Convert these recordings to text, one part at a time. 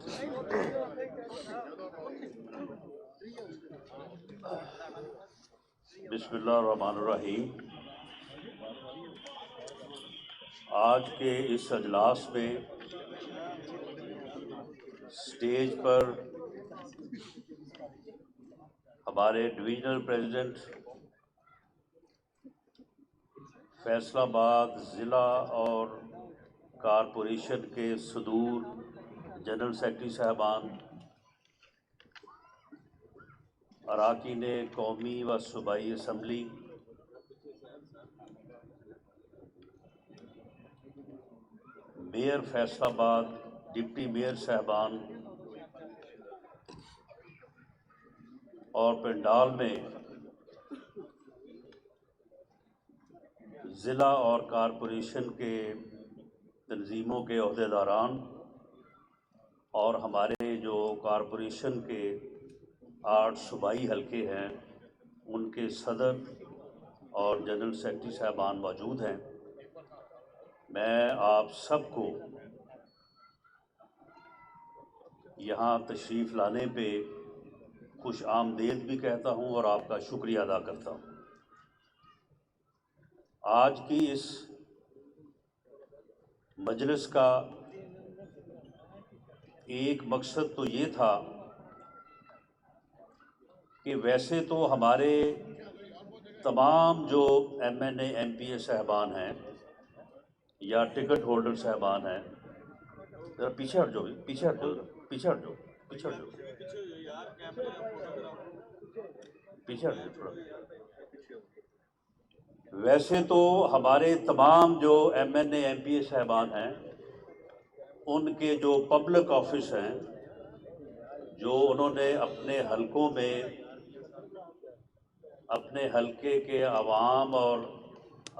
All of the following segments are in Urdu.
بسم اللہ الرحمن الرحیم۔ آج کے اس اجلاس میں اسٹیج پر ہمارے ڈویژنل پریزیڈنٹ فیصل آباد ضلع اور کارپوریشن کے صدور جنرل سیکرٹری صاحبان، اراکین قومی و صوبائی اسمبلی، میئر فیصل آباد، ڈپٹی میئر صاحبان اور پنڈال میں ضلع اور کارپوریشن کے تنظیموں کے عہدیداران اور ہمارے جو کارپوریشن کے 8 صوبائی حلقے ہیں ان کے صدر اور جنرل سیکرٹری صاحبان موجود ہیں، میں آپ سب کو یہاں تشریف لانے پہ خوش آمدید بھی کہتا ہوں اور آپ کا شکریہ ادا کرتا ہوں۔ آج کی اس مجلس کا ایک مقصد تو یہ تھا کہ ویسے تو ہمارے تمام جو M N A M P A صاحبان ہیں یا ٹکٹ ہولڈر صاحبان ہیں، ذرا پیچھے ہٹ جاؤ، پیچھے ہٹ جاؤ، پیچھے ہٹ جاؤ، پیچھے ہٹ جاؤ، پیچھے ہٹ جاؤ تھوڑا۔ ویسے تو ہمارے تمام جو M N A M P A صاحبان ہیں ان کے جو پبلک آفس ہیں، جو انہوں نے اپنے حلقوں میں اپنے حلقے کے عوام اور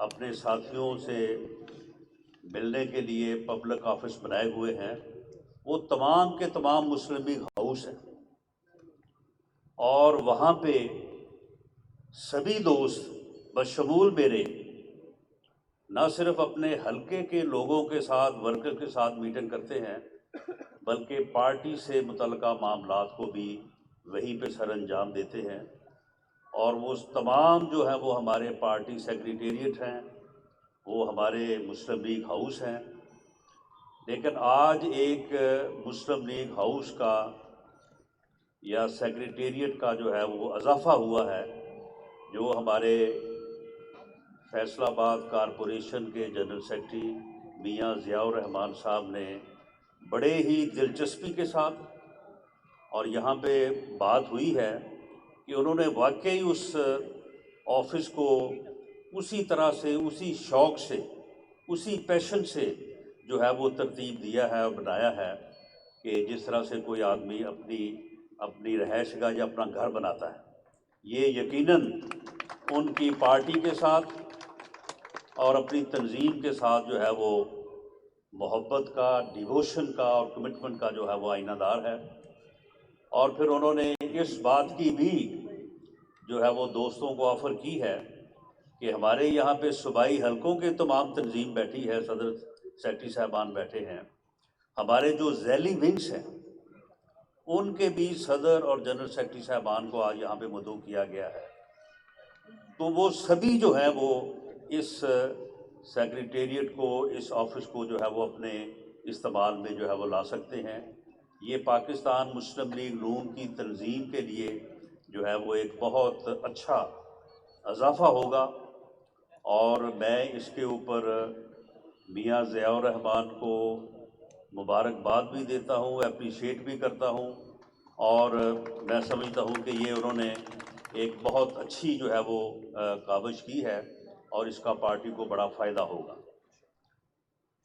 اپنے ساتھیوں سے ملنے کے لیے پبلک آفس بنائے ہوئے ہیں، وہ تمام کے تمام مسلم لیگ ہاؤس ہیں، اور وہاں پہ سبھی دوست بشمول میرے نہ صرف اپنے حلقے کے لوگوں کے ساتھ، ورکر کے ساتھ میٹنگ کرتے ہیں، بلکہ پارٹی سے متعلقہ معاملات کو بھی وہیں پہ سر انجام دیتے ہیں، اور وہ تمام جو ہیں وہ ہمارے پارٹی سیکریٹریٹ ہیں، وہ ہمارے مسلم لیگ ہاؤس ہیں۔ لیکن آج ایک مسلم لیگ ہاؤس کا یا سیکریٹریٹ کا جو ہے وہ اضافہ ہوا ہے، جو ہمارے فیصل آباد کارپوریشن کے جنرل سیکرٹری میاں ضیاء الرحمان صاحب نے بڑے ہی دلچسپی کے ساتھ، اور یہاں پہ بات ہوئی ہے کہ انہوں نے واقعی اس آفس کو اسی طرح سے، اسی شوق سے، اسی پیشن سے جو ہے وہ ترتیب دیا ہے اور بنایا ہے کہ جس طرح سے کوئی آدمی اپنی رہائش گاہ یا اپنا گھر بناتا ہے۔ یہ یقیناً ان کی پارٹی کے ساتھ اور اپنی تنظیم کے ساتھ جو ہے وہ محبت کا، ڈیووشن کا اور کمٹمنٹ کا جو ہے وہ آئینہ دار ہے۔ اور پھر انہوں نے اس بات کی بھی جو ہے وہ دوستوں کو آفر کی ہے کہ ہمارے یہاں پہ صوبائی حلقوں کے تمام تنظیم بیٹھی ہے، صدر سیکرٹری صاحبان بیٹھے ہیں، ہمارے جو ذیلی ونگس ہیں ان کے بھی صدر اور جنرل سیکرٹری صاحبان کو آج یہاں پہ مدعو کیا گیا ہے، تو وہ سبھی جو ہے وہ اس سیکریٹریٹ کو، اس آفس کو جو ہے وہ اپنے استعمال میں جو ہے وہ لا سکتے ہیں۔ یہ پاکستان مسلم لیگ نون کی تنظیم کے لیے جو ہے وہ ایک بہت اچھا اضافہ ہوگا، اور میں اس کے اوپر میاں ضیاء الرحمان کو مبارکباد بھی دیتا ہوں، اپریشیٹ بھی کرتا ہوں، اور میں سمجھتا ہوں کہ یہ انہوں نے ایک بہت اچھی جو ہے وہ کاوش کی ہے اور اس کا پارٹی کو بڑا فائدہ ہوگا۔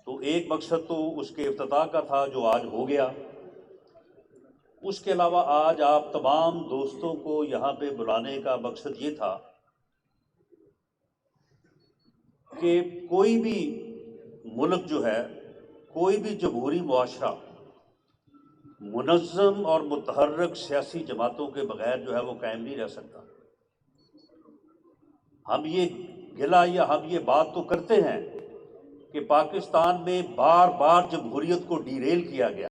تو ایک مقصد تو اس کے افتتاح کا تھا جو آج ہو گیا، اس کے علاوہ آج آپ تمام دوستوں کو یہاں پہ بلانے کا مقصد یہ تھا کہ کوئی بھی ملک جو ہے، کوئی بھی جمہوری معاشرہ منظم اور متحرک سیاسی جماعتوں کے بغیر جو ہے وہ قائم نہیں رہ سکتا۔ ہم یہ گلہ یا ہم یہ بات تو کرتے ہیں کہ پاکستان میں بار بار جمہوریت کو ڈیریل کیا گیا،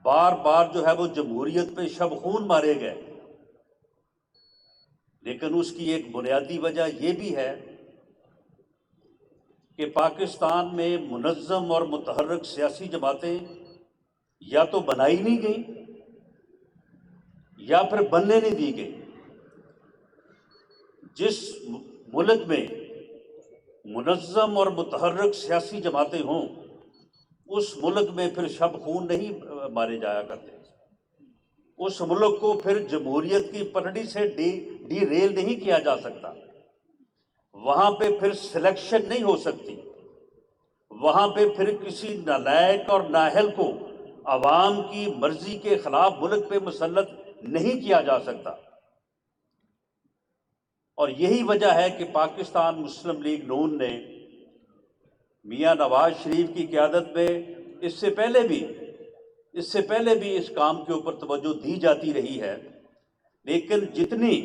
بار بار جو ہے وہ جمہوریت پہ شب خون مارے گئے، لیکن اس کی ایک بنیادی وجہ یہ بھی ہے کہ پاکستان میں منظم اور متحرک سیاسی جماعتیں یا تو بنائی نہیں گئیں یا پھر بننے نہیں دی گئی۔ جس ملک میں منظم اور متحرک سیاسی جماعتیں ہوں، اس ملک میں پھر شب خون نہیں مارے جایا کرتے، اس ملک کو پھر جمہوریت کی پٹڑی سے ڈی ریل نہیں کیا جا سکتا، وہاں پہ پھر سلیکشن نہیں ہو سکتی، وہاں پہ پھر کسی نالائق اور نااہل کو عوام کی مرضی کے خلاف ملک پہ مسلط نہیں کیا جا سکتا۔ اور یہی وجہ ہے کہ پاکستان مسلم لیگ نون نے میاں نواز شریف کی قیادت میں اس سے پہلے بھی اس کام کے اوپر توجہ دی جاتی رہی ہے، لیکن جتنی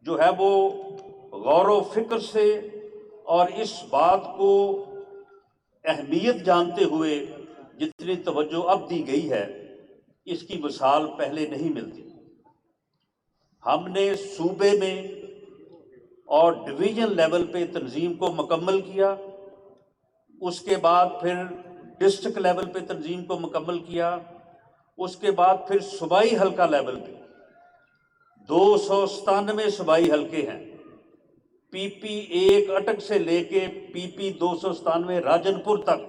جو ہے وہ غور و فکر سے اور اس بات کو اہمیت جانتے ہوئے جتنی توجہ اب دی گئی ہے، اس کی مثال پہلے نہیں ملتی۔ ہم نے صوبے میں اور ڈویژن لیول پہ تنظیم کو مکمل کیا، اس کے بعد پھر ڈسٹرکٹ لیول پہ تنظیم کو مکمل کیا، اس کے بعد پھر صوبائی حلقہ لیول پہ 297 صوبائی حلقے ہیں، پی پی 1 اٹک سے لے کے پی پی 297 راجن پور تک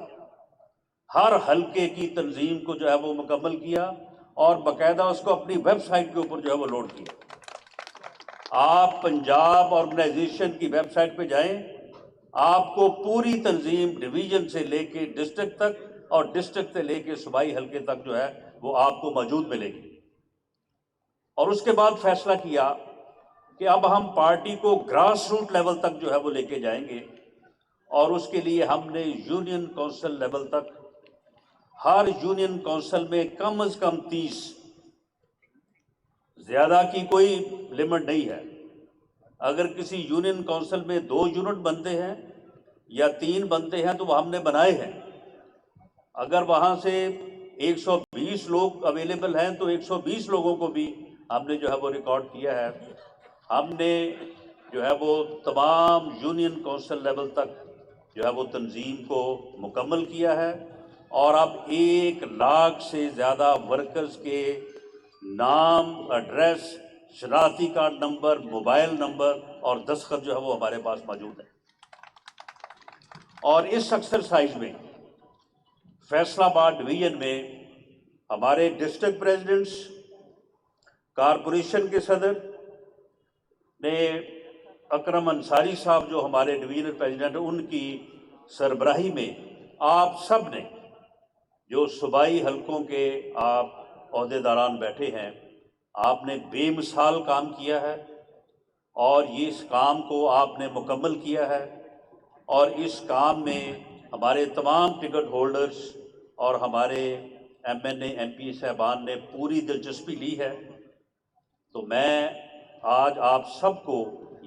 ہر حلقے کی تنظیم کو جو ہے وہ مکمل کیا اور باقاعدہ اس کو اپنی ویب سائٹ کے اوپر جو ہے وہ لوڈ کیا۔ آپ پنجاب آرگنائزیشن کی ویب سائٹ پہ جائیں، آپ کو پوری تنظیم ڈویژن سے لے کے ڈسٹرکٹ تک اور ڈسٹرکٹ سے لے کے صوبائی حلقے تک جو ہے وہ آپ کو موجود ملے گی۔ اور اس کے بعد فیصلہ کیا کہ اب ہم پارٹی کو گراس روٹ لیول تک جو ہے وہ لے کے جائیں گے، اور اس کے لیے ہم نے یونین کونسل لیول تک، ہر یونین کونسل میں کم از کم 30، زیادہ کی کوئی لمٹ نہیں ہے۔ اگر کسی یونین کونسل میں 2 یونٹ بنتے ہیں یا 3 بنتے ہیں تو وہ ہم نے بنائے ہیں۔ اگر وہاں سے 120 لوگ اویلیبل ہیں تو 120 لوگوں کو بھی ہم نے جو ہے وہ ریکارڈ کیا ہے۔ ہم نے جو ہے وہ تمام یونین کونسل لیول تک جو ہے وہ تنظیم کو مکمل کیا ہے، اور اب 1 لاکھ سے زیادہ ورکرز کے نام، ایڈریس، شناختی کارڈ نمبر، موبائل نمبر اور دستخط جو ہے وہ ہمارے پاس موجود ہے۔ اور اس ایکسرسائز میں فیصل آباد ڈویژن میں ہمارے ڈسٹرکٹ پریزیڈنٹس، کارپوریشن کے صدر نے اکرم انصاری صاحب جو ہمارے ڈویژنل پریزیڈنٹ ہیں، ان کی سربراہی میں آپ سب نے، جو صوبائی حلقوں کے آپ عہدیداران بیٹھے ہیں، آپ نے بے مثال کام کیا ہے، اور اس کام کو آپ نے مکمل کیا ہے، اور اس کام میں ہمارے تمام ٹکٹ ہولڈرز اور ہمارے M N A M P صاحبان نے پوری دلچسپی لی ہے۔ تو میں آج آپ سب کو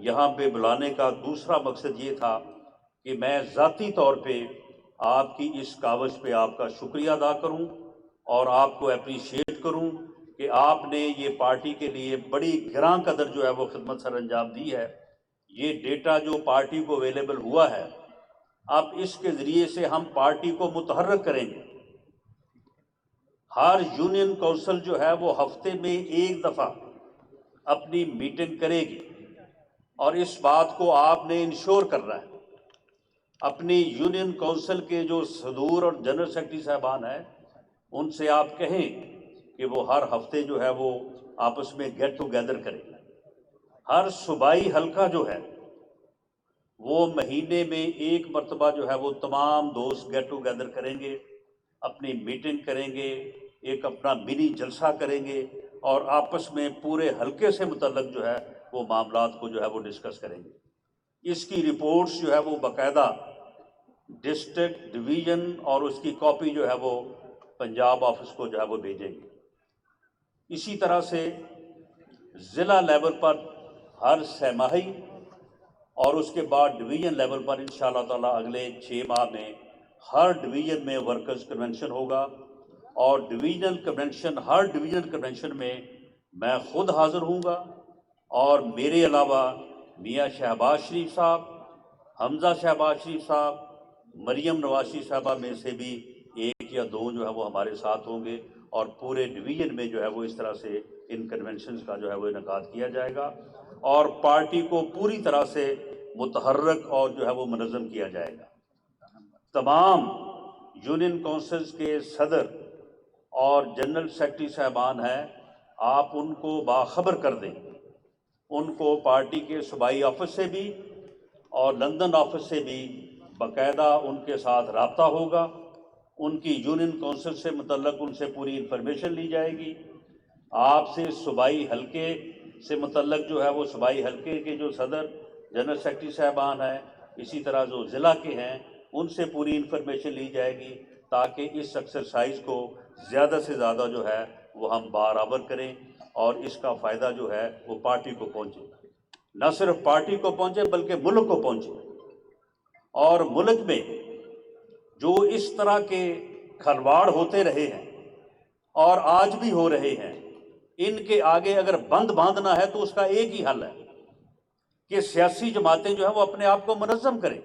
یہاں پہ بلانے کا دوسرا مقصد یہ تھا کہ میں ذاتی طور پہ آپ کی اس کاوش پہ آپ کا شکریہ ادا کروں اور آپ کو اپریشیٹ کروں کہ آپ نے یہ پارٹی کے لیے بڑی گراں قدر جو ہے وہ خدمت سر انجام دی ہے۔ یہ ڈیٹا جو پارٹی کو اویلیبل ہوا ہے، اب اس کے ذریعے سے ہم پارٹی کو متحرک کریں گے۔ ہر یونین کونسل جو ہے وہ ہفتے میں 1 دفعہ اپنی میٹنگ کرے گی، اور اس بات کو آپ نے انشور کرنا ہے۔ اپنی یونین کونسل کے جو صدور اور جنرل سیکرٹری صاحبان ہیں، ان سے آپ کہیں کہ وہ ہر ہفتے جو ہے وہ آپس میں گیٹ ٹوگیدر کریں۔ ہر صوبائی حلقہ جو ہے وہ مہینے میں 1 مرتبہ جو ہے وہ تمام دوست گیٹ ٹوگیدر کریں گے، اپنی میٹنگ کریں گے، ایک اپنا منی جلسہ کریں گے، اور آپس میں پورے حلقے سے متعلق جو ہے وہ معاملات کو جو ہے وہ ڈسکس کریں گے۔ اس کی رپورٹس جو ہے وہ باقاعدہ ڈسٹرکٹ، ڈویژن اور اس کی کاپی جو ہے وہ پنجاب آفس کو جو ہے وہ بھیجیں گے۔ اسی طرح سے ضلع لیول پر ہر 6 ماہی اور اس کے بعد ڈویژن لیول پر انشاءاللہ تعالیٰ اگلے 6 ماہ میں ہر ڈویژن میں ورکرز کنونشن ہوگا، اور ڈویژنل کنونشن، ہر ڈویژنل کنونشن میں میں خود حاضر ہوں گا، اور میرے علاوہ میاں شہباز شریف صاحب، حمزہ شہباز شریف صاحب، مریم نواز شریف صاحبہ میں سے بھی ایک یا دو جو ہے وہ ہمارے ساتھ ہوں گے، اور پورے ڈویژن میں جو ہے وہ اس طرح سے ان کنونشنز کا جو ہے وہ انعقاد کیا جائے گا، اور پارٹی کو پوری طرح سے متحرک اور جو ہے وہ منظم کیا جائے گا۔ تمام یونین کونسلز کے صدر اور جنرل سیکرٹری صاحبان ہیں، آپ ان کو باخبر کر دیں، ان کو پارٹی کے صوبائی آفس سے بھی اور لندن آفس سے بھی باقاعدہ ان کے ساتھ رابطہ ہوگا، ان کی یونین کونسل سے متعلق ان سے پوری انفارمیشن لی جائے گی۔ آپ سے صوبائی حلقے سے متعلق جو ہے وہ صوبائی حلقے کے جو صدر جنرل سیکرٹری صاحبان ہیں، اسی طرح جو ضلع کے ہیں، ان سے پوری انفارمیشن لی جائے گی، تاکہ اس ایکسرسائز کو زیادہ سے زیادہ جو ہے وہ ہم برابر کریں، اور اس کا فائدہ جو ہے وہ پارٹی کو پہنچے، نہ صرف پارٹی کو پہنچے بلکہ ملک کو پہنچے۔ اور ملک میں جو اس طرح کے کھلواڑ ہوتے رہے ہیں اور آج بھی ہو رہے ہیں، ان کے آگے اگر بند باندھنا ہے تو اس کا ایک ہی حل ہے کہ سیاسی جماعتیں جو ہیں وہ اپنے آپ کو منظم کریں،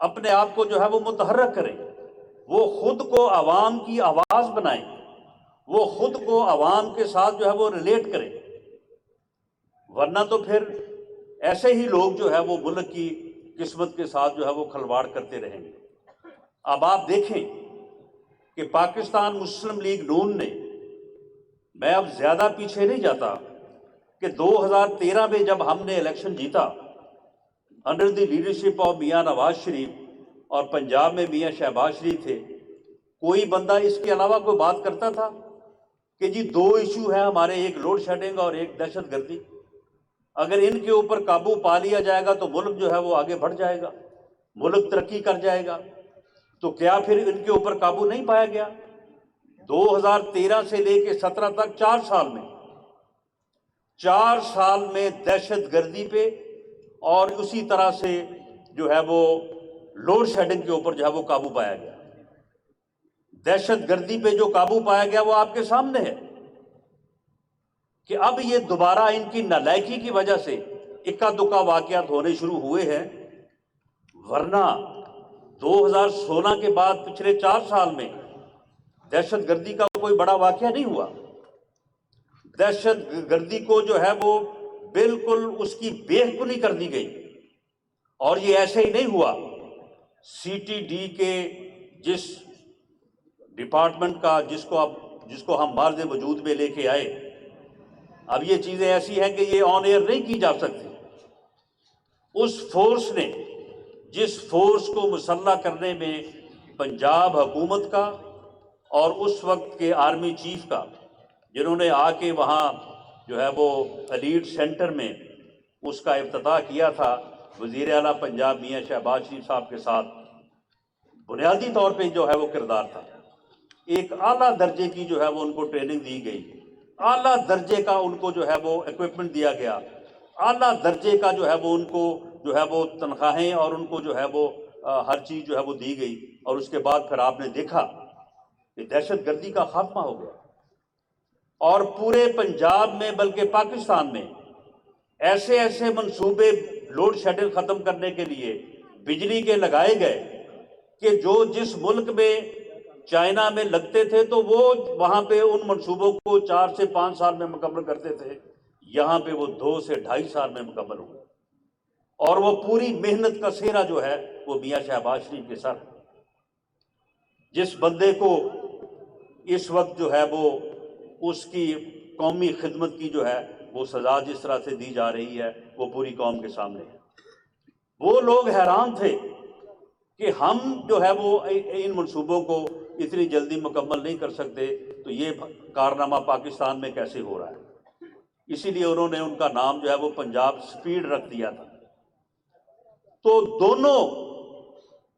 اپنے آپ کو جو ہے وہ متحرک کریں، وہ خود کو عوام کی آواز بنائیں، وہ خود کو عوام کے ساتھ جو ہے وہ ریلیٹ کریں، ورنہ تو پھر ایسے ہی لوگ جو ہے وہ ملک کی قسمت کے ساتھ جو ہے وہ کھلواڑ کرتے رہیں گے۔ اب آپ دیکھیں کہ پاکستان مسلم لیگ نون نے، میں اب زیادہ پیچھے نہیں جاتا، کہ 2013 میں جب ہم نے الیکشن جیتا under the leadership of Mian Nawaz Sharif, اور پنجاب میں میاں شہباز شریف تھے، کوئی بندہ اس کے علاوہ کوئی بات کرتا تھا کہ جی دو ایشو ہیں ہمارے، ایک لوڈ شیڈنگ اور ایک دہشت گردی، اگر ان کے اوپر قابو پا لیا جائے گا تو ملک جو ہے وہ آگے بڑھ جائے گا، ملک ترقی کر جائے گا؟ تو کیا پھر ان کے اوپر قابو نہیں پایا گیا؟ 2013 سے لے کے 17 تک 4 سال میں دہشت گردی پہ اور اسی طرح سے جو ہے وہ لوڈ شیڈنگ کے اوپر جو ہے وہ قابو پایا گیا۔ دہشت گردی پہ جو قابو پایا گیا وہ آپ کے سامنے ہے کہ اب یہ دوبارہ ان کی نالائکی کی وجہ سے اکا دکا واقعات ہونے شروع ہوئے ہیں، ورنہ 2016 کے بعد پچھلے 4 سال میں دہشت گردی کا کوئی بڑا واقعہ نہیں ہوا۔ دہشت گردی کو جو ہے وہ بالکل اس کی بے کنی کر دی گئی، اور یہ ایسے ہی نہیں ہوا۔ سی ٹی ڈی کے جس ڈپارٹمنٹ کا جس کو ہم معرض وجود میں لے کے آئے، اب یہ چیزیں ایسی ہیں کہ یہ آن ایئر نہیں کی جا سکتی۔ اس فورس نے، جس فورس کو مسلح کرنے میں پنجاب حکومت کا اور اس وقت کے آرمی چیف کا، جنہوں نے آ کے وہاں جو ہے وہ ایلیٹ سینٹر میں اس کا افتتاح کیا تھا، وزیر اعلیٰ پنجاب میاں شہباز شریف صاحب کے ساتھ، بنیادی طور پہ جو ہے وہ کردار تھا۔ ایک اعلیٰ درجے کی جو ہے وہ ان کو ٹریننگ دی گئی، اعلیٰ درجے کا ان کو جو ہے وہ ایکوپمنٹ دیا گیا، اعلیٰ درجے کا جو ہے وہ ان کو جو ہے وہ تنخواہیں اور ان کو جو ہے وہ ہر چیز جو ہے وہ دی گئی، اور اس کے بعد پھر آپ نے دیکھا کہ دہشت گردی کا خاتمہ ہو گیا، اور پورے پنجاب میں بلکہ پاکستان میں ایسے ایسے منصوبے لوڈ شیڈنگ ختم کرنے کے لیے بجلی کے لگائے گئے کہ جو جس ملک میں چائنا میں لگتے تھے تو وہ وہاں پہ ان منصوبوں کو 4 سے 5 سال میں مکمل کرتے تھے، یہاں پہ وہ 2 سے 2.5 سال میں مکمل ہوئے، اور وہ پوری محنت کا سہرا جو ہے وہ میاں شہباز شریف کے ساتھ۔ جس بندے کو اس وقت جو ہے وہ اس کی قومی خدمت کی جو ہے وہ سزا جس طرح سے دی جا رہی ہے وہ پوری قوم کے سامنے ہے، وہ لوگ حیران تھے کہ ہم جو ہے وہ ان منصوبوں کو اتنی جلدی مکمل نہیں کر سکتے، تو یہ کارنامہ پاکستان میں کیسے ہو رہا ہے؟ اسی لیے انہوں نے ان کا نام جو ہے وہ پنجاب سپیڈ رکھ دیا تھا۔ تو دونوں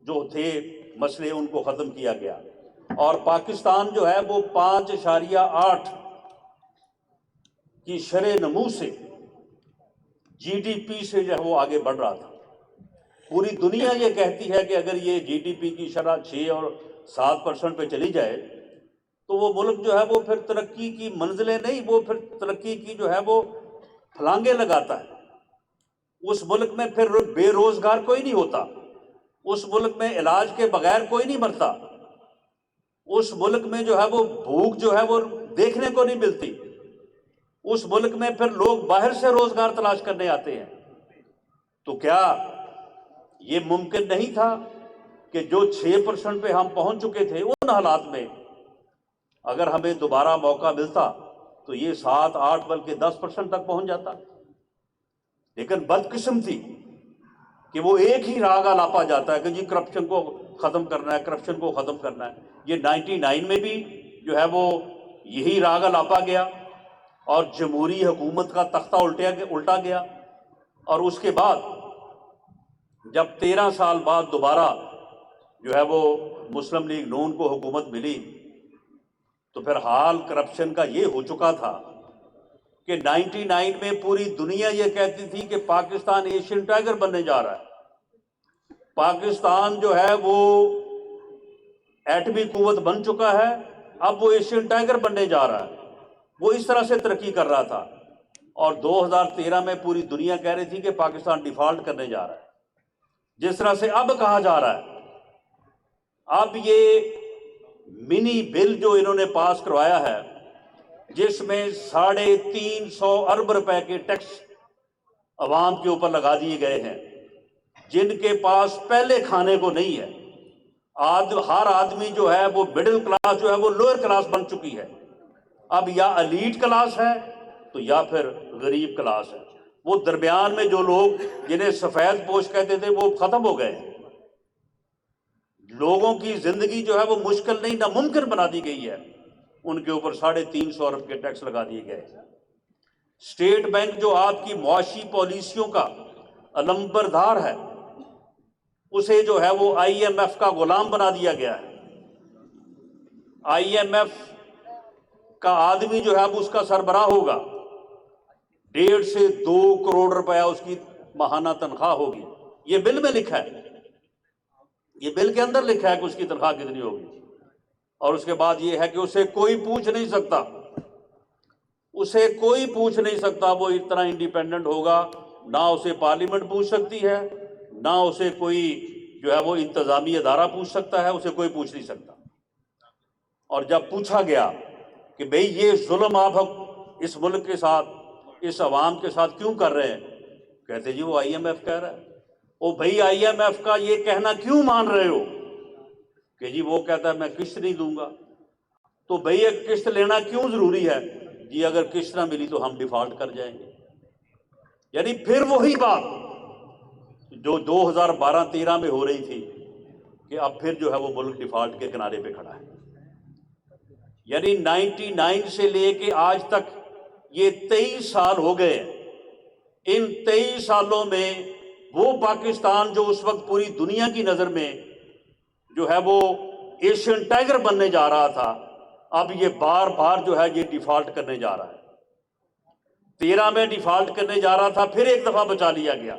جو تھے مسئلے ان کو ختم کیا گیا، اور پاکستان جو ہے وہ 5.8 کی شرح نمو سے جی ڈی پی سے جو ہے وہ آگے بڑھ رہا تھا۔ پوری دنیا یہ کہتی ہے کہ اگر یہ جی ڈی پی کی شرح 6 اور 7% پہ چلی جائے تو وہ ملک جو ہے وہ پھر ترقی کی منزلیں نہیں، وہ پھر ترقی کی جو ہے وہ پھلانگیں لگاتا ہے۔ اس ملک میں پھر بے روزگار کوئی نہیں ہوتا، اس ملک میں علاج کے بغیر کوئی نہیں مرتا، اس ملک میں جو ہے وہ بھوک جو ہے وہ دیکھنے کو نہیں ملتی، اس ملک میں پھر لوگ باہر سے روزگار تلاش کرنے آتے ہیں۔ تو کیا یہ ممکن نہیں تھا کہ جو 6% پہ ہم پہنچ چکے تھے ان حالات میں اگر ہمیں دوبارہ موقع ملتا تو یہ 7، 8 بلکہ 10% تک پہنچ جاتا؟ لیکن بدقسمتی کہ وہ ایک ہی راگ الاپا جاتا ہے کہ جی کرپشن کو ختم کرنا ہے، کرپشن کو ختم کرنا ہے۔ یہ 99 میں بھی جو ہے وہ یہی راگ الاپا گیا اور جمہوری حکومت کا تختہ الٹا گیا، اور اس کے بعد جب 13 سال بعد دوبارہ جو ہے وہ مسلم لیگ نون کو حکومت ملی تو پھر حال کرپشن کا یہ ہو چکا تھا کہ 99 میں پوری دنیا یہ کہتی تھی کہ پاکستان ایشین ٹائگر بننے جا رہا ہے، پاکستان جو ہے وہ ایٹمی قوت بن چکا ہے، اب وہ ایشین ٹائگر بننے جا رہا ہے۔ وہ اس طرح سے ترقی کر رہا تھا، اور 2013 میں پوری دنیا کہہ رہی تھی کہ پاکستان ڈیفالٹ کرنے جا رہا ہے، جس طرح سے اب کہا جا رہا ہے۔ اب یہ منی بل جو انہوں نے پاس کروایا ہے جس میں 350 ارب روپے کے ٹیکس عوام کے اوپر لگا دیے گئے ہیں، جن کے پاس پہلے کھانے کو نہیں ہے، ہر آدمی جو ہے وہ مڈل کلاس جو ہے وہ لوئر کلاس بن چکی ہے، اب یا ایلیٹ کلاس ہے تو یا پھر غریب کلاس ہے، وہ درمیان میں جو لوگ جنہیں سفید پوش کہتے تھے وہ ختم ہو گئے۔ لوگوں کی زندگی جو ہے وہ مشکل نہیں ناممکن بنا دی گئی ہے، ان کے اوپر 350 ارب کے ٹیکس لگا دیے گئے۔ اسٹیٹ بینک جو آپ کی معاشی پالیسیوں کا علمبردار ہے، اسے جو ہے وہ آئی ایم ایف کا غلام بنا دیا گیا ہے۔ آئی ایم ایف کا آدمی جو ہے اب اس کا سربراہ ہوگا، 1.5 سے 2 کروڑ روپیہ اس کی ماہانہ تنخواہ ہوگی۔ یہ بل میں لکھا ہے، یہ بل کے اندر لکھا ہے کہ اس کی تنخواہ کتنی ہوگی، اور اس کے بعد یہ ہے کہ اسے کوئی پوچھ نہیں سکتا، اسے کوئی پوچھ نہیں سکتا، وہ اتنا انڈیپینڈنٹ ہوگا، نہ اسے پارلیمنٹ پوچھ سکتی ہے، نہ اسے کوئی جو ہے وہ انتظامی ادارہ پوچھ سکتا ہے، اسے کوئی پوچھ نہیں سکتا۔ اور جب پوچھا گیا کہ بھئی یہ ظلم آپ اس ملک کے ساتھ، اس عوام کے ساتھ کیوں کر رہے ہیں، کہتے جی وہ آئی ایم ایف کہہ رہا ہے۔ او بھئی آئی ایم ایف کا یہ کہنا کیوں مان رہے ہو؟ کہ جی وہ کہتا ہے میں قسط نہیں دوں گا۔ تو بھئی ایک قسط لینا کیوں ضروری ہے؟ جی اگر قسط نہ ملی تو ہم ڈیفالٹ کر جائیں گے۔ یعنی پھر وہی بات جو 2012-13 میں ہو رہی تھی کہ اب پھر جو ہے وہ ملک ڈیفالٹ کے کنارے پہ کھڑا ہے۔ یعنی 99 سے لے کے آج تک یہ 23 سال ہو گئے، ان 23 سالوں میں وہ پاکستان جو اس وقت پوری دنیا کی نظر میں جو ہے وہ ایشین ٹائگر بننے جا رہا تھا، اب یہ بار بار جو ہے یہ ڈیفالٹ کرنے جا رہا ہے۔ 13 میں ڈیفالٹ کرنے جا رہا تھا، پھر ایک دفعہ بچا لیا گیا،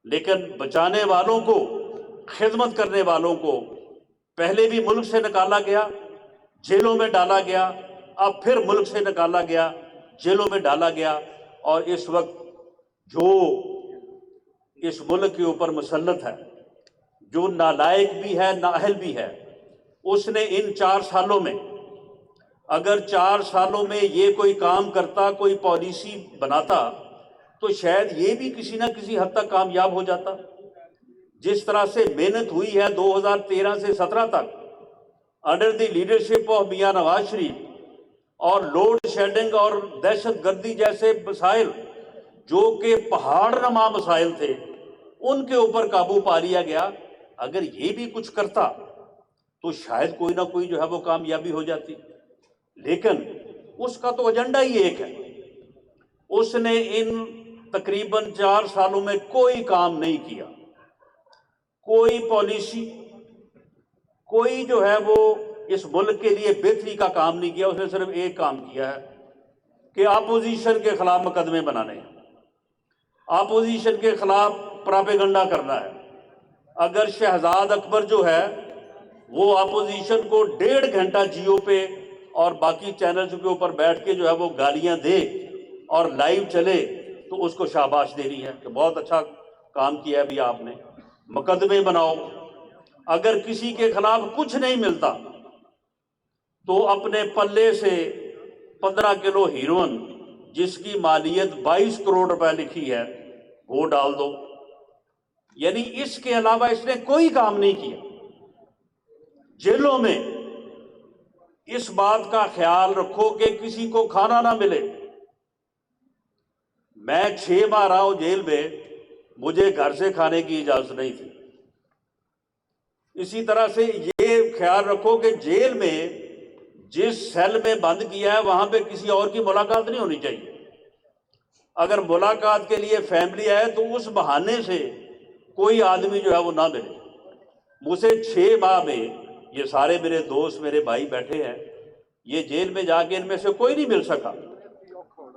لیکن بچانے والوں کو، خدمت کرنے والوں کو پہلے بھی ملک سے نکالا گیا، جیلوں میں ڈالا گیا، اب پھر ملک سے نکالا گیا، جیلوں میں ڈالا گیا، اور اس وقت جو اس ملک کے اوپر مسلط ہے، جو نالائق بھی ہے نااہل بھی ہے، اس نے ان 4 سالوں میں اگر 4 سالوں میں یہ کوئی کام کرتا، کوئی پالیسی بناتا تو شاید یہ بھی کسی نہ کسی حد تک کامیاب ہو جاتا۔ جس طرح سے محنت ہوئی ہے 2013 سے 17 تک under the leadership of Mian Nawaz Sharif, اور لوڈ شیڈنگ اور دہشت گردی جیسے مسائل جو کہ پہاڑ نما مسائل تھے، ان کے اوپر قابو پا لیا گیا۔ اگر یہ بھی کچھ کرتا تو شاید کوئی نہ کوئی جو ہے وہ کامیابی ہو جاتی، لیکن اس کا تو ایجنڈا ہی ایک ہے۔ اس نے ان تقریباً 4 سالوں میں کوئی کام نہیں کیا، کوئی پالیسی، کوئی جو ہے وہ اس ملک کے لیے بہتری کا کام نہیں کیا۔ اس نے صرف ایک کام کیا ہے کہ اپوزیشن کے خلاف مقدمے بنانے ہیں، اپوزیشن کے خلاف پراپیگنڈا کرنا ہے۔ اگر شہزاد اکبر جو ہے وہ اپوزیشن کو 1.5 گھنٹہ جیو پہ اور باقی چینلز کے اوپر بیٹھ کے جو ہے وہ گالیاں دے اور لائیو چلے تو اس کو شاباش دینی ہے کہ بہت اچھا کام کیا ہے بھی آپ نے، مقدمے بناؤ۔ اگر کسی کے خلاف کچھ نہیں ملتا تو اپنے پلے سے 15 کلو ہیروئن جس کی مالیت 22 کروڑ روپے لکھی ہے وہ ڈال دو۔ یعنی اس کے علاوہ اس نے کوئی کام نہیں کیا۔ جیلوں میں اس بات کا خیال رکھو کہ کسی کو کھانا نہ ملے۔ میں 6 ماہ رہا ہوں جیل میں، مجھے گھر سے کھانے کی اجازت نہیں تھی۔ اسی طرح سے یہ خیال رکھو کہ جیل میں جس سیل میں بند کیا ہے وہاں پہ کسی اور کی ملاقات نہیں ہونی چاہیے۔ اگر ملاقات کے لیے فیملی آئے تو اس بہانے سے کوئی آدمی جو ہے وہ نہ ملے۔ مجھے 6 ماہ میں یہ سارے میرے دوست میرے بھائی بیٹھے ہیں، یہ جیل میں جا کے ان میں سے کوئی نہیں مل سکا۔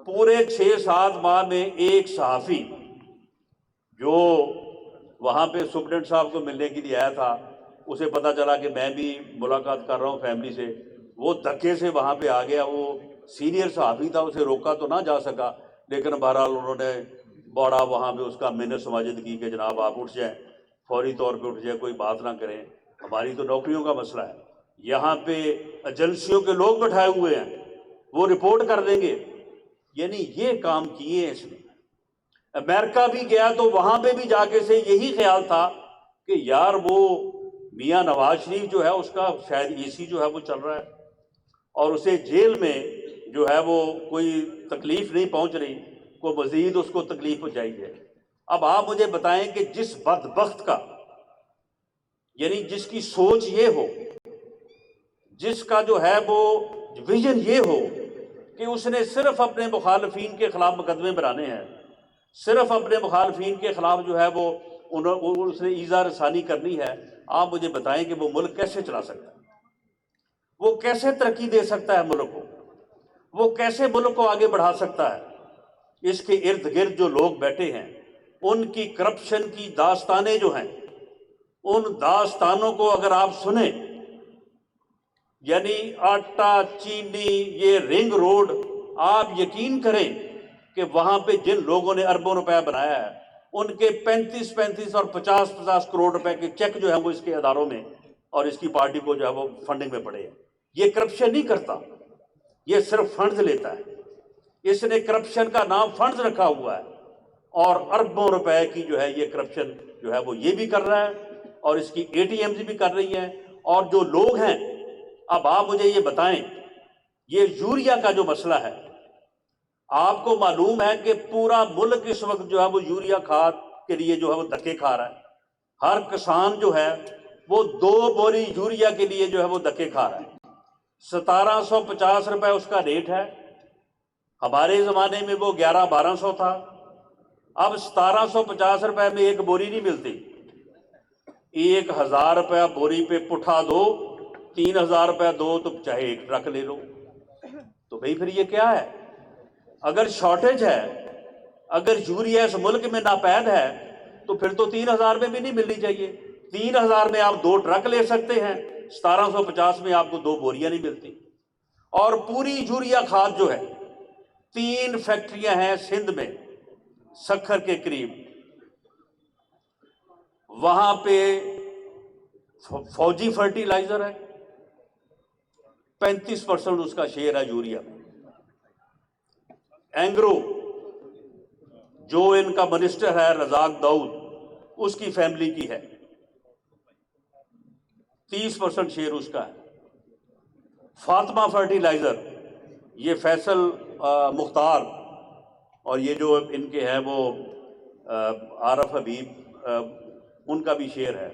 پورے 6-7 ماہ میں ایک صحافی جو وہاں پہ سپرنٹینڈنٹ صاحب کو ملنے کے لیے آیا تھا، اسے پتا چلا کہ میں بھی ملاقات کر رہا ہوں فیملی سے، وہ دھکے سے وہاں پہ آ گیا۔ وہ سینئر صحافی تھا، اسے روکا تو نہ جا سکا، لیکن بہرحال انہوں نے بڑا وہاں پہ اس کا منت سماجت کی کہ جناب آپ اٹھ جائیں، فوری طور پہ اٹھ جائیں، کوئی بات نہ کریں، ہماری تو نوکریوں کا مسئلہ ہے۔ یہاں پہ ایجنسیوں کے لوگ بٹھائے ہوئے ہیں، وہ رپورٹ کر دیں گے۔ یعنی یہ کام کیے اس نے۔ امریکہ بھی گیا تو وہاں پہ بھی جا کے سے یہی خیال تھا کہ یار وہ میاں نواز شریف جو ہے اس کا شاید اے سی جو ہے وہ چل رہا ہے اور اسے جیل میں جو ہے وہ کوئی تکلیف نہیں پہنچ رہی، کوئی مزید اس کو تکلیف پہنچائی ہے۔ اب آپ مجھے بتائیں کہ جس بدبخت کا، یعنی جس کی سوچ یہ ہو، جس کا جو ہے وہ ویژن یہ ہو کہ اس نے صرف اپنے مخالفین کے خلاف مقدمے بنانے ہیں، صرف اپنے مخالفین کے خلاف جو ہے وہ اس نے ایذا رسانی کرنی ہے، آپ مجھے بتائیں کہ وہ ملک کیسے چلا سکتا ہے؟ وہ کیسے ترقی دے سکتا ہے ملک کو؟ وہ کیسے ملک کو آگے بڑھا سکتا ہے؟ اس کے ارد گرد جو لوگ بیٹھے ہیں ان کی کرپشن کی داستانیں جو ہیں، ان داستانوں کو اگر آپ سنیں، یعنی آٹا چینی یہ رنگ روڈ، آپ یقین کریں کہ وہاں پہ جن لوگوں نے اربوں روپے بنایا ہے ان کے 35 اور 50 کروڑ روپے کے چیک جو ہیں وہ اس کے اداروں میں اور اس کی پارٹی کو جو ہے وہ فنڈنگ میں پڑے ہیں۔ یہ کرپشن نہیں کرتا، یہ صرف فنڈز لیتا ہے۔ اس نے کرپشن کا نام فنڈز رکھا ہوا ہے اور اربوں روپے کی جو ہے یہ کرپشن جو ہے وہ یہ بھی کر رہا ہے اور اس کی اے ٹی ایمز بھی کر رہی ہیں۔ اور جو لوگ ہیں، اب آپ مجھے یہ بتائیں، یہ یوریا کا جو مسئلہ ہے، آپ کو معلوم ہے کہ پورا ملک اس وقت جو ہے وہ یوریا کھاد کے لیے جو ہے وہ دھکے کھا رہا ہے۔ ہر کسان جو ہے وہ 2 بوری یوریا کے لیے جو ہے وہ دھکے کھا رہا ہے۔ 1750 روپے اس کا ریٹ ہے، ہمارے زمانے میں وہ 1100-1200 تھا، اب 1750 روپے میں ایک بوری نہیں ملتی۔ 1000 روپے بوری پہ پٹھا دو، 3000 روپے دو تو چاہے ایک ٹرک لے لو۔ تو بھئی پھر یہ کیا ہے؟ اگر شارٹیج ہے، اگر یوریا اس ملک میں ناپید ہے تو پھر تو 3000 میں بھی نہیں ملنی چاہیے۔ 3000 میں آپ 2 ٹرک لے سکتے ہیں، 1750 میں آپ کو 2 بوریاں نہیں ملتی۔ اور پوری یوریا کھاد جو ہے، 3 فیکٹریاں ہیں سندھ میں، سکھر کے قریب، وہاں پہ فوجی فرٹیلائزر ہے، 35% اس کا شیئر ہے یوریا میں۔ اینگرو جو ان کا منسٹر ہے رزاق داؤد، اس کی فیملی کی ہے، 30% شیئر اس کا ہے۔ فاطمہ فرٹیلائزر، یہ فیصل مختار اور یہ جو ان کے ہیں وہ عارف حبیب، ان کا بھی شیئر ہے۔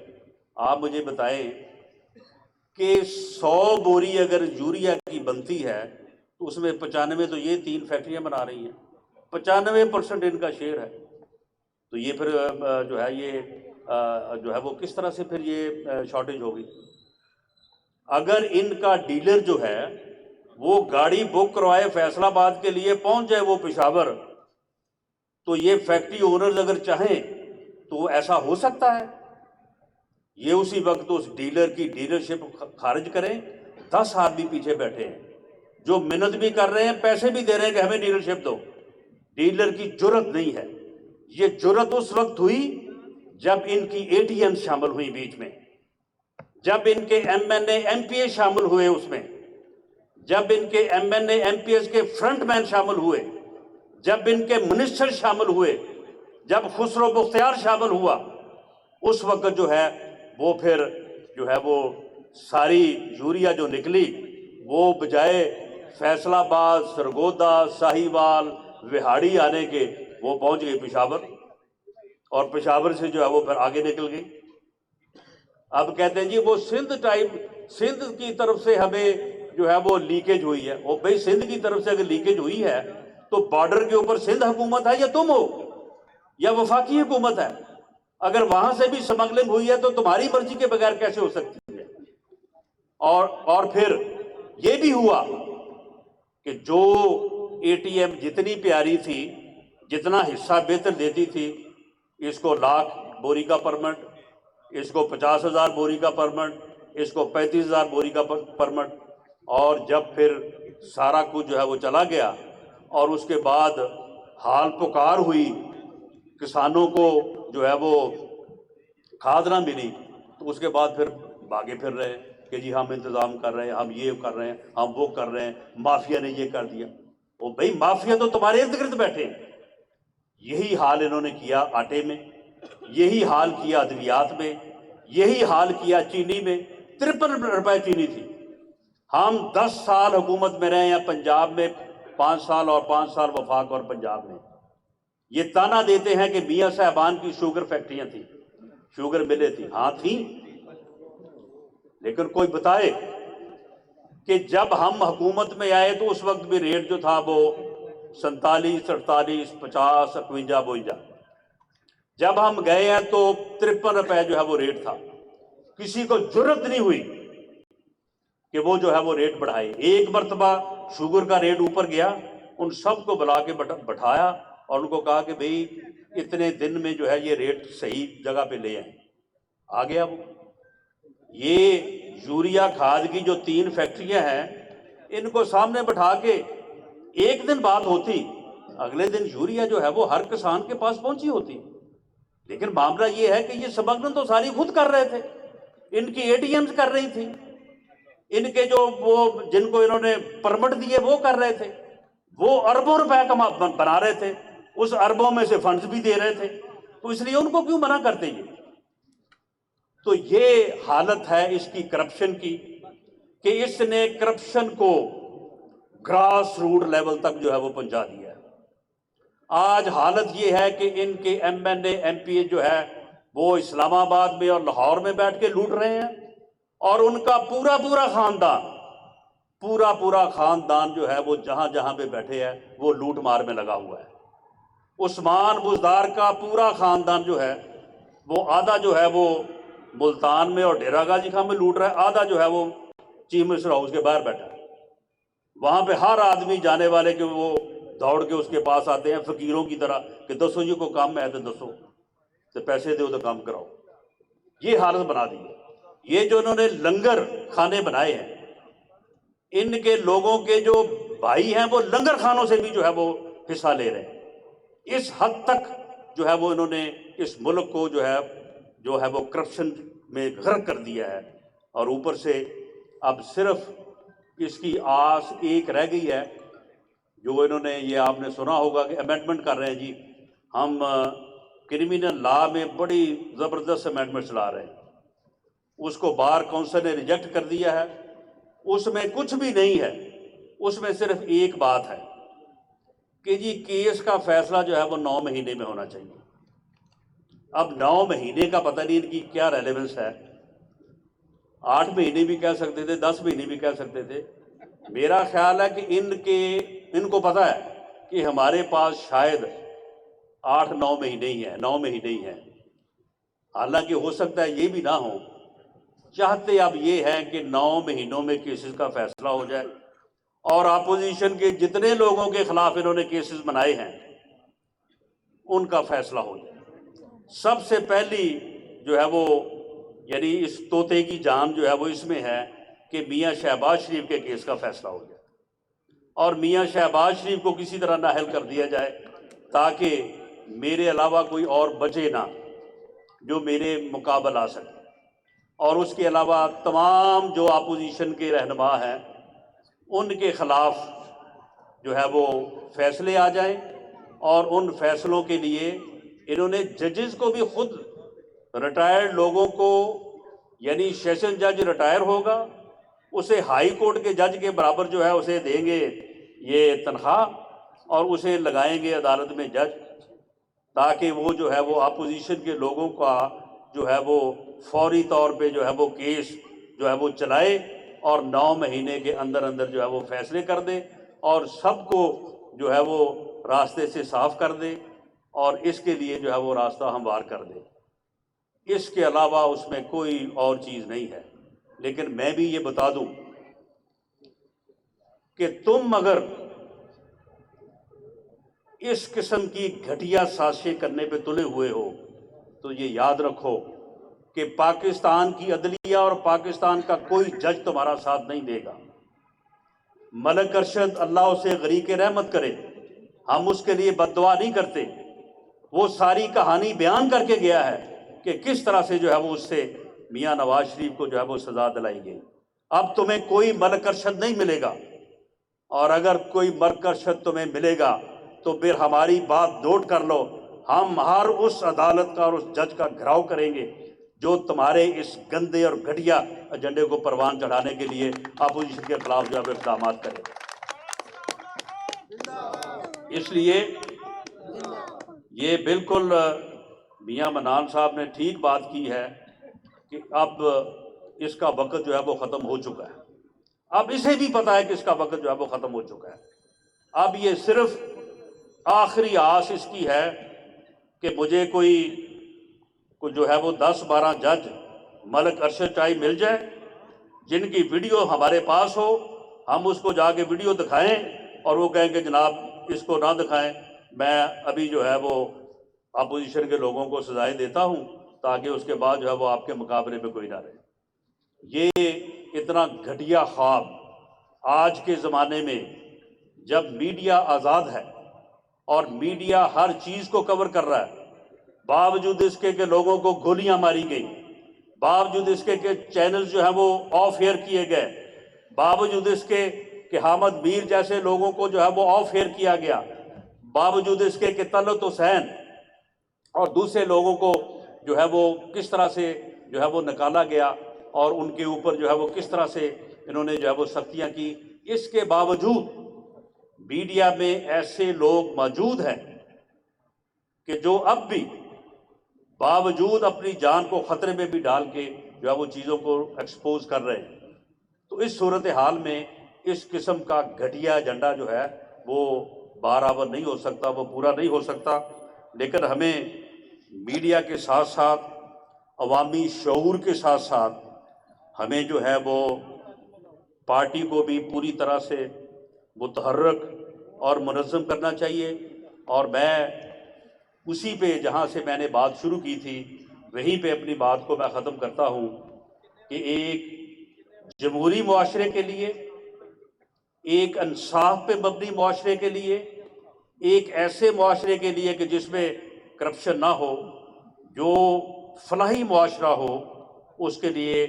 آپ مجھے بتائیں کہ 100 بوری اگر یوریا کی بنتی ہے تو اس میں 95 تو یہ 3 فیکٹریاں بنا رہی ہیں، 95% ان کا شیئر ہے۔ تو یہ پھر جو ہے یہ جو ہے وہ کس طرح سے پھر یہ شارٹیج ہوگی؟ اگر ان کا ڈیلر جو ہے وہ گاڑی بک کروائے فیصل آباد کے لیے، پہنچ جائے وہ پشاور، تو یہ فیکٹری اونرز اگر چاہیں تو ایسا ہو سکتا ہے؟ یہ اسی وقت اس ڈیلر کی ڈیلرشپ خارج کریں. 10 آدمی پیچھے بیٹھے ہیں جو محنت بھی کر رہے ہیں، پیسے بھی دے رہے ہیں کہ ہمیں ڈیلرشپ دو. ڈیلر کی جرت نہیں ہے. یہ جرت اس وقت ہوئی جب ان کی اے ٹی ایم شامل ہوئی بیچ میں، جب ان کے M N A M P A شامل ہوئے اس میں، جب ان کے M N A M P S کے فرنٹ مین شامل ہوئے، جب ان کے منسٹر شامل ہوئے، جب خسرو بختیار شامل ہوا. اس وقت جو ہے وہ پھر جو ہے وہ ساری یوریا جو نکلی وہ بجائے فیصل آباد، سرگودا، ساہیوال، وہاڑی آنے کے وہ پہنچ گئی پشاور، اور پشاور سے جو ہے وہ پھر آگے نکل گئی. اب کہتے ہیں جی وہ سندھ کی طرف سے ہمیں جو ہے وہ لیکیج ہوئی ہے. وہ بھائی سندھ کی طرف سے اگر لیکیج ہوئی ہے تو بارڈر کے اوپر سندھ حکومت ہے یا تم ہو یا وفاقی حکومت ہے؟ اگر وہاں سے بھی سمگلنگ ہوئی ہے تو تمہاری مرضی کے بغیر کیسے ہو سکتی ہے؟ اور پھر یہ بھی ہوا کہ جو اے ٹی ایم جتنی پیاری تھی، جتنا حصہ بہتر دیتی تھی، اس کو 1,00,000 بوری کا پرمٹ، اس کو 50,000 بوری کا پرمٹ، اس کو 35,000 بوری کا پرمٹ. اور جب پھر سارا کچھ جو ہے وہ چلا گیا اور اس کے بعد حال پکار ہوئی، کسانوں کو جو ہے وہ کھاد نہ ملی، تو اس کے بعد پھر بھاگے پھر رہے کہ جی ہم انتظام کر رہے ہیں، ہم یہ کر رہے ہیں، ہم وہ کر رہے ہیں، مافیا نے یہ کر دیا. وہ بھائی مافیا تو تمہارے ارد گرد بیٹھے ہیں. یہی حال انہوں نے کیا آٹے میں، یہی حال کیا ادویات میں، یہی حال کیا چینی میں. 53 روپے چینی تھی. ہم 10 سال حکومت میں رہے ہیں پنجاب میں، 5 سال اور 5 سال وفاق اور پنجاب میں. یہ تانا دیتے ہیں کہ میاں صاحبان کی شوگر فیکٹریاں تھیں، شوگر ملیں تھیں. ہاں تھیں، لیکن کوئی بتائے کہ جب ہم حکومت میں آئے تو اس وقت بھی ریٹ جو تھا وہ 47، 48، 50، 51، 52. جب ہم گئے ہیں تو 53 روپے جو ہے وہ ریٹ تھا. کسی کو جرت نہیں ہوئی کہ وہ جو ہے وہ ریٹ بڑھائے. ایک مرتبہ شوگر کا ریٹ اوپر گیا، ان سب کو بلا کے بٹھایا اور ان کو کہا کہ بھئی اتنے دن میں جو ہے یہ ریٹ صحیح جگہ پہ لے آئیں. آ گیا وہ. یہ یوریا کھاد کی جو 3 فیکٹریاں ہیں، ان کو سامنے بٹھا کے ایک دن بات ہوتی، اگلے دن یوریا جو ہے وہ ہر کسان کے پاس پہنچی ہوتی. لیکن معاملہ یہ ہے کہ یہ سمگلنگ تو ساری خود کر رہے تھے، ان کی اے ٹی ایمز کر رہی تھی، ان کے جو وہ جن کو انہوں نے پرمٹ دیے وہ کر رہے تھے، وہ اربوں روپے بنا رہے تھے، اس اربوں میں سے فنڈز بھی دے رہے تھے. تو اس لیے ان کو کیوں منع کرتے یہ؟ تو یہ حالت ہے اس کی کرپشن کی کہ اس نے کرپشن کو گراس روٹ لیول تک جو ہے وہ پہنچا دیا ہے. آج حالت یہ ہے کہ ان کے M N A M P A جو ہے وہ اسلام آباد میں اور لاہور میں بیٹھ کے لوٹ رہے ہیں، اور ان کا پورا خاندان جو ہے وہ جہاں جہاں پہ بیٹھے ہیں وہ لوٹ مار میں لگا ہوا ہے. عثمان بزدار کا پورا خاندان جو ہے وہ آدھا جو ہے وہ ملتان میں اور ڈیرہ غازی خان میں لوٹ رہا ہے، آدھا جو ہے وہ چیف منسٹر ہاؤس کے باہر بیٹھا ہے. وہاں پہ ہر آدمی جانے والے کہ وہ دوڑ کے اس کے پاس آتے ہیں فقیروں کی طرح کہ دسو جی کو کام ہے تو دسو، تو پیسے دو تو کام کراؤ. یہ حالت بنا دی ہے. یہ جو انہوں نے لنگر کھانے بنائے ہیں، ان کے لوگوں کے جو بھائی ہیں وہ لنگر خانوں سے بھی جو ہے وہ حصہ لے رہے ہیں. اس حد تک جو ہے وہ انہوں نے اس ملک کو جو ہے وہ کرپشن میں غرق کر دیا ہے. اور اوپر سے اب صرف اس کی آس ایک رہ گئی ہے، جو انہوں نے یہ آپ نے سنا ہوگا کہ امینڈمنٹ کر رہے ہیں جی، ہم کرمینل لا میں بڑی زبردست امینڈمنٹ چلا رہے ہیں. اس کو بار کونسل نے ریجیکٹ کر دیا ہے. اس میں کچھ بھی نہیں ہے، اس میں صرف ایک بات ہے کہ جی کیس کا فیصلہ جو ہے وہ 9 مہینے میں ہونا چاہیے. اب 9 مہینے کا پتہ نہیں ان کی کیا ریلیونس ہے. 8 مہینے بھی کہہ سکتے تھے، 10 مہینے بھی کہہ سکتے تھے. میرا خیال ہے کہ ان کو پتہ ہے کہ ہمارے پاس شاید 8-9 مہینے ہی ہیں، 9 مہینے ہی ہیں. حالانکہ ہو سکتا ہے یہ بھی نہ ہو. چاہتے اب یہ ہے کہ 9 مہینوں میں کیسز کا فیصلہ ہو جائے اور اپوزیشن کے جتنے لوگوں کے خلاف انہوں نے کیسز بنائے ہیں ان کا فیصلہ ہو جائے. سب سے پہلی جو ہے وہ یعنی اس طوطے کی جان جو ہے وہ اس میں ہے کہ میاں شہباز شریف کے کیس کا فیصلہ ہو جائے اور میاں شہباز شریف کو کسی طرح نااہل کر دیا جائے تاکہ میرے علاوہ کوئی اور بچے نہ جو میرے مقابل آ سکے، اور اس کے علاوہ تمام جو اپوزیشن کے رہنما ہیں ان کے خلاف جو ہے وہ فیصلے آ جائیں، اور ان فیصلوں کے لیے انہوں نے ججز کو بھی خود ریٹائرڈ لوگوں کو، یعنی سیشن جج ریٹائر ہوگا اسے ہائی کورٹ کے جج کے برابر جو ہے اسے دیں گے یہ تنخواہ، اور اسے لگائیں گے عدالت میں جج، تاکہ وہ جو ہے وہ اپوزیشن کے لوگوں کا جو ہے وہ فوری طور پہ جو ہے وہ کیس جو ہے وہ چلائے اور 9 مہینے کے اندر اندر جو ہے وہ فیصلے کر دے اور سب کو جو ہے وہ راستے سے صاف کر دے اور اس کے لیے جو ہے وہ راستہ ہموار کر دے۔ اس کے علاوہ اس میں کوئی اور چیز نہیں ہے۔ لیکن میں بھی یہ بتا دوں کہ تم اگر اس قسم کی گھٹیا سازشیں کرنے پہ تلے ہوئے ہو تو یہ یاد رکھو کہ پاکستان کی عدلیہ اور پاکستان کا کوئی جج تمہارا ساتھ نہیں دے گا۔ ملک ارشد اللہ اسے غریق رحمت کرے، ہم اس کے لیے بد دعا نہیں کرتے، وہ ساری کہانی بیان کر کے گیا ہے کہ کس طرح سے جو ہے وہ اس سے میاں نواز شریف کو جو ہے وہ سزا دلائی گئی۔ اب تمہیں کوئی ملک ارشد نہیں ملے گا، اور اگر کوئی ملک ارشد تمہیں ملے گا تو پھر ہماری بات نوٹ کر لو، ہم ہر اس عدالت کا اور اس جج کا گھراؤ کریں گے جو تمہارے اس گندے اور گھٹیا ایجنڈے کو پروان چڑھانے کے لیے اپوزیشن کے خلاف جو ہے اقدامات کرے۔ اس لیے یہ بالکل میاں منان صاحب نے ٹھیک بات کی ہے کہ اب اس کا وقت جو ہے وہ ختم ہو چکا ہے۔ اب اسے بھی پتا ہے کہ اس کا وقت جو ہے وہ ختم ہو چکا ہے۔ اب یہ صرف آخری آس اس کی ہے کہ مجھے کوئی جو ہے وہ 10-12 جج ملک ارشد ٹائی مل جائے جن کی ویڈیو ہمارے پاس ہو، ہم اس کو جا کے ویڈیو دکھائیں اور وہ کہیں کہ جناب اس کو نہ دکھائیں، میں ابھی جو ہے وہ اپوزیشن کے لوگوں کو سزائیں دیتا ہوں تاکہ اس کے بعد جو ہے وہ آپ کے مقابلے میں کوئی نہ رہے۔ یہ اتنا گھٹیا خواب آج کے زمانے میں جب میڈیا آزاد ہے اور میڈیا ہر چیز کو کور کر رہا ہے، باوجود اس کے کہ لوگوں کو گولیاں ماری گئیں، باوجود اس کے کہ چینل جو ہیں وہ آف ایئر کیے گئے، باوجود اس کے کہ حامد میر جیسے لوگوں کو جو ہے وہ آف ایئر کیا گیا، باوجود اس کے کہ طلعت حسین اور دوسرے لوگوں کو جو ہے وہ کس طرح سے جو ہے وہ نکالا گیا اور ان کے اوپر جو ہے وہ کس طرح سے انہوں نے جو ہے وہ سختیاں کی، اس کے باوجود میڈیا میں ایسے لوگ موجود ہیں کہ جو اب بھی باوجود اپنی جان کو خطرے میں بھی ڈال کے جو ہے وہ چیزوں کو ایکسپوز کر رہے ہیں۔ تو اس صورتحال میں اس قسم کا گھٹیا ایجنڈا جو ہے وہ برابر نہیں ہو سکتا، وہ پورا نہیں ہو سکتا۔ لیکن ہمیں میڈیا کے ساتھ ساتھ عوامی شعور کے ساتھ ساتھ ہمیں جو ہے وہ پارٹی کو بھی پوری طرح سے متحرک اور منظم کرنا چاہیے، اور میں اسی پہ جہاں سے میں نے بات شروع کی تھی وہیں پہ اپنی بات کو میں ختم کرتا ہوں کہ ایک جمہوری معاشرے کے لیے، ایک انصاف پہ مبنی معاشرے کے لیے، ایک ایسے معاشرے کے لیے کہ جس میں کرپشن نہ ہو، جو فلاحی معاشرہ ہو، اس کے لیے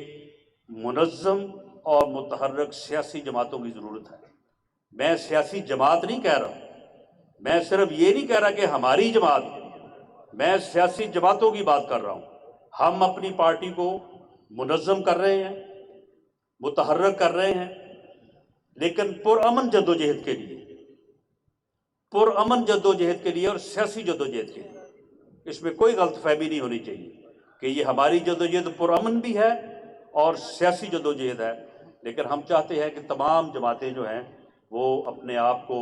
منظم اور متحرک سیاسی جماعتوں کی ضرورت ہے۔ میں سیاسی جماعت نہیں کہہ رہا، میں صرف یہ نہیں کہہ رہا کہ ہماری جماعت، میں سیاسی جماعتوں کی بات کر رہا ہوں۔ ہم اپنی پارٹی کو منظم کر رہے ہیں، متحرک کر رہے ہیں، لیکن پرامن جدوجہد کے لیے، پرامن جدوجہد کے لیے اور سیاسی جدوجہد کے لیے۔ اس میں کوئی غلط فہمی نہیں ہونی چاہیے کہ یہ ہماری جدوجہد پرامن بھی ہے اور سیاسی جدوجہد ہے، لیکن ہم چاہتے ہیں کہ تمام جماعتیں جو ہیں وہ اپنے آپ کو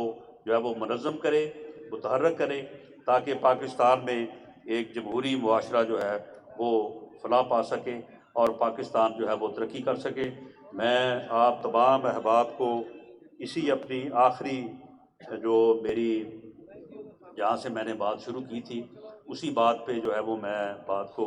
جو ہے وہ منظم کرے، متحرک کرے، تاکہ پاکستان میں ایک جمہوری معاشرہ جو ہے وہ فلاح پا سکے اور پاکستان جو ہے وہ ترقی کر سکے۔ میں آپ تمام احباب کو اسی اپنی آخری جو میری جہاں سے میں نے بات شروع کی تھی اسی بات پہ جو ہے وہ میں بات کو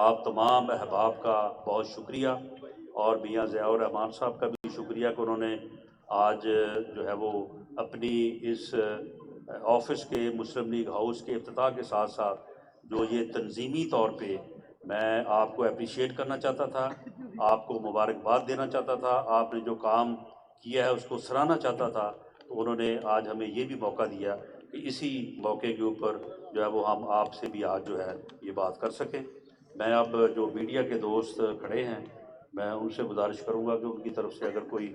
آپ تمام احباب کا بہت شکریہ، اور میاں ضیاء الرحمان صاحب کا بھی شکریہ کہ انہوں نے آج جو ہے وہ اپنی اس آفس کے مسلم لیگ ہاؤس کے افتتاح کے ساتھ ساتھ جو یہ تنظیمی طور پہ میں آپ کو اپریشیٹ کرنا چاہتا تھا، آپ کو مبارکباد دینا چاہتا تھا، آپ نے جو کام کیا ہے اس کو سراہنا چاہتا تھا، تو انہوں نے آج ہمیں یہ بھی موقع دیا کہ اسی موقع کے اوپر جو ہے وہ ہم آپ سے بھی آج جو ہے یہ بات کر سکیں. میں اب جو میڈیا کے دوست کھڑے ہیں میں ان سے گزارش کروں گا کہ ان کی طرف سے اگر کوئی